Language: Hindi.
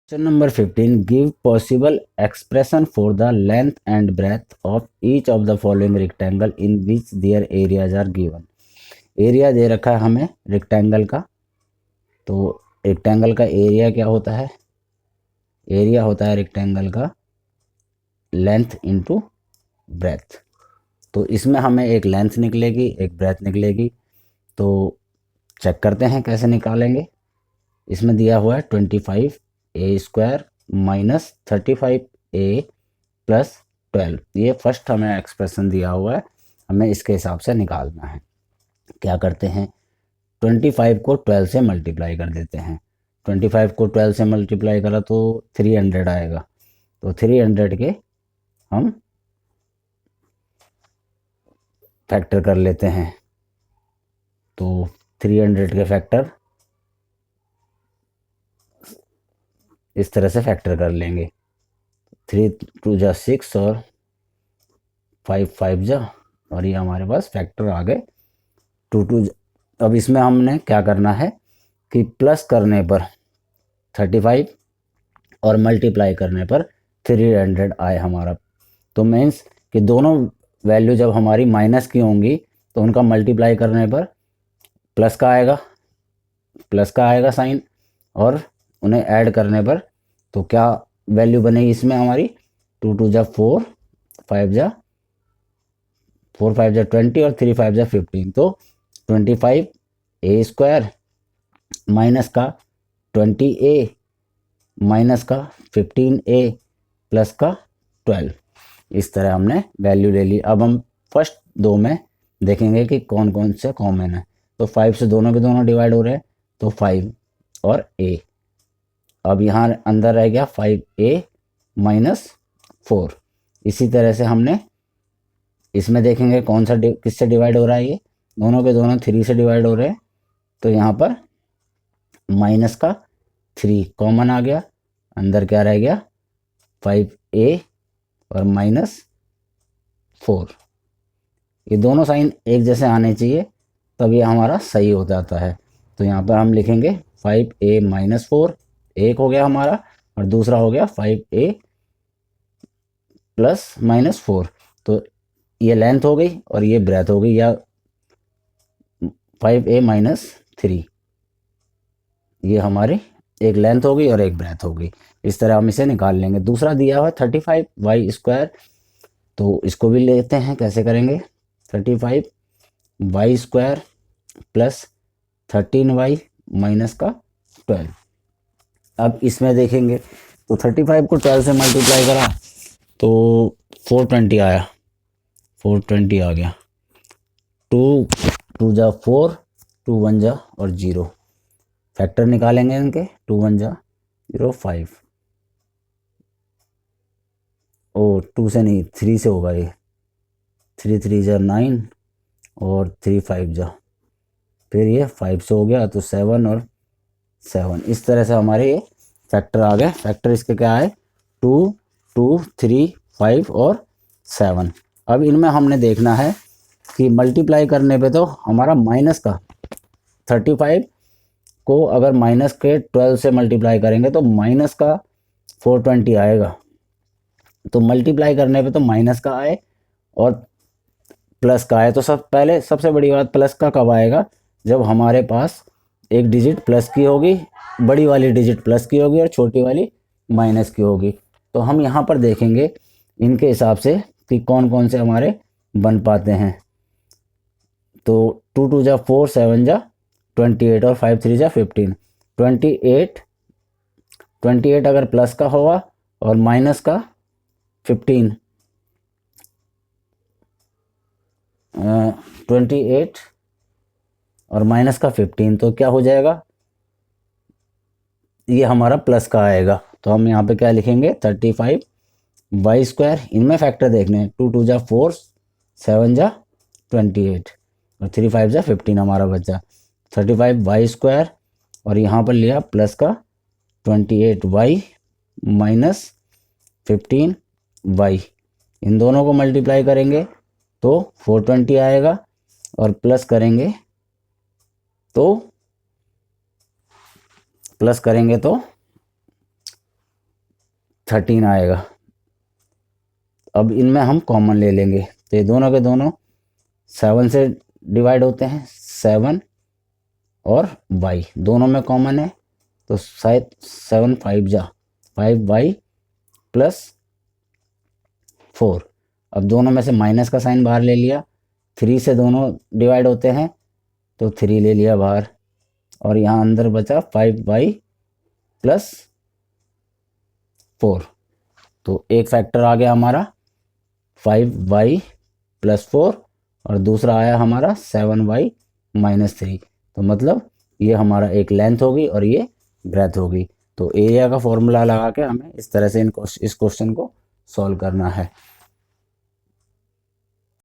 Question number 15. Give possible expression for the length and breadth of each of the following rectangle in which their areas are given. Area दे रखा है हमें रेक्टेंगल का, तो रेक्टेंगल का एरिया क्या होता है? एरिया होता है रेक्टेंगल का लेंथ इंटू ब्रेथ। तो इसमें हमें एक लेंथ निकलेगी, एक ब्रेथ निकलेगी। तो चेक करते हैं कैसे निकालेंगे। इसमें दिया हुआ है 25a² माइनस 35a प्लस 12। ये फर्स्ट हमें एक्सप्रेशन दिया हुआ है, हमें इसके हिसाब से निकालना है। क्या करते हैं, 25 को 12 से मल्टीप्लाई कर देते हैं। 25 को 12 से मल्टीप्लाई करा तो 300 आएगा। तो 300 के हम फैक्टर कर लेते हैं। तो 300 के फैक्टर इस तरह से फैक्टर कर लेंगे। 3 2 जा 6 और 5 5 जा, और ये हमारे पास फैक्टर आ गए 2 2। अब इसमें हमने क्या करना है कि प्लस करने पर 35 और मल्टीप्लाई करने पर 300 आए हमारा। तो मीन्स कि दोनों वैल्यू जब हमारी माइनस की होंगी तो उनका मल्टीप्लाई करने पर प्लस का आएगा साइन, और उन्हें ऐड करने पर तो क्या वैल्यू बनेगी इसमें हमारी 2 2 जा 4 5 जा 20 और 3 5 जा 15। तो 25a² माइनस का 20a माइनस का 15a प्लस का 12। इस तरह हमने वैल्यू ले ली। अब हम फर्स्ट दो में देखेंगे कि कौन कौन से कॉमन है। तो 5 से दोनों के दोनों डिवाइड हो रहे हैं, तो 5 और a। अब यहाँ अंदर रह गया 5a माइनस 4। इसी तरह से हमने इसमें देखेंगे कौन सा किससे डिवाइड हो रहा है। ये दोनों के दोनों 3 से डिवाइड हो रहे हैं, तो यहाँ पर माइनस का 3 कॉमन आ गया। अंदर क्या रह गया 5a और माइनस 4। ये दोनों साइन एक जैसे आने चाहिए, तब ये हमारा सही हो जाता है। तो यहाँ पर हम लिखेंगे 5a माइनस 4, एक हो गया हमारा, और दूसरा हो गया 5a प्लस माइनस 4। तो ये लेंथ हो गई और ये ब्रेथ हो गई, या 5a माइनस 3, ये हमारी एक लेंथ हो गई और एक ब्रेथ हो गई। इस तरह हम इसे निकाल लेंगे। दूसरा दिया हुआ 35y², तो इसको भी लेते हैं। कैसे करेंगे, 35y² प्लस 13y माइनस का 12। अब इसमें देखेंगे तो 35 को 12 से मल्टीप्लाई करा तो 420 आया, 420 आ गया। 2 2 जा 4, 2 1 जा और 0। फैक्टर निकालेंगे इनके, 2 1 जा 0 5। ओ 2 से नहीं 3 से होगा ये, 3 3 जा 9 और 3 5 जा, फिर ये 5 से हो गया तो 7 और 7। इस तरह से हमारे ये फैक्टर आ गए। फैक्टर इसके क्या है 2 2 3 5 और 7। अब इनमें हमने देखना है कि मल्टीप्लाई करने पे तो हमारा माइनस का 35 को अगर माइनस के 12 से मल्टीप्लाई करेंगे तो माइनस का 420 आएगा। तो मल्टीप्लाई करने पे तो माइनस का आए और प्लस का आए। तो सबसे बड़ी बात प्लस का कब आएगा, जब हमारे पास एक डिजिट प्लस की होगी, बड़ी वाली डिजिट प्लस की होगी और छोटी वाली माइनस की होगी। तो हम यहाँ पर देखेंगे इनके हिसाब से कि कौन कौन से हमारे बन पाते हैं। तो 2 2 जा 4, 7 जा 28 और 5 3 जा 15। 28 अगर प्लस का होगा और माइनस का 15, 28 और माइनस का 15, तो क्या हो जाएगा, ये हमारा प्लस का आएगा। तो हम यहाँ पे क्या लिखेंगे 35y²। इनमें फैक्टर देखने हैं, 2 2 जा 4, 7 जा 28 और 3 5 जा 15 हमारा बचा 35y² और यहाँ पर लिया प्लस का 28y माइनस 15y। इन दोनों को मल्टीप्लाई करेंगे तो 420 आएगा, और प्लस करेंगे तो 13 आएगा। अब इनमें हम कॉमन ले लेंगे, तो ये दोनों के दोनों 7 से डिवाइड होते हैं, 7 और y दोनों में कॉमन है, तो शायद 7 5 जा 5y प्लस 4। अब दोनों में से माइनस का साइन बाहर ले लिया, 3 से दोनों डिवाइड होते हैं तो 3 ले लिया बाहर, और यहाँ अंदर बचा 5y प्लस 4। तो एक फैक्टर आ गया हमारा 5y प्लस 4 और दूसरा आया हमारा 7y माइनस 3। तो मतलब ये हमारा एक लेंथ होगी और ये ब्रेथ होगी। तो एरिया का फॉर्मूला लगा के हमें इस तरह से इस क्वेश्चन को सॉल्व करना है।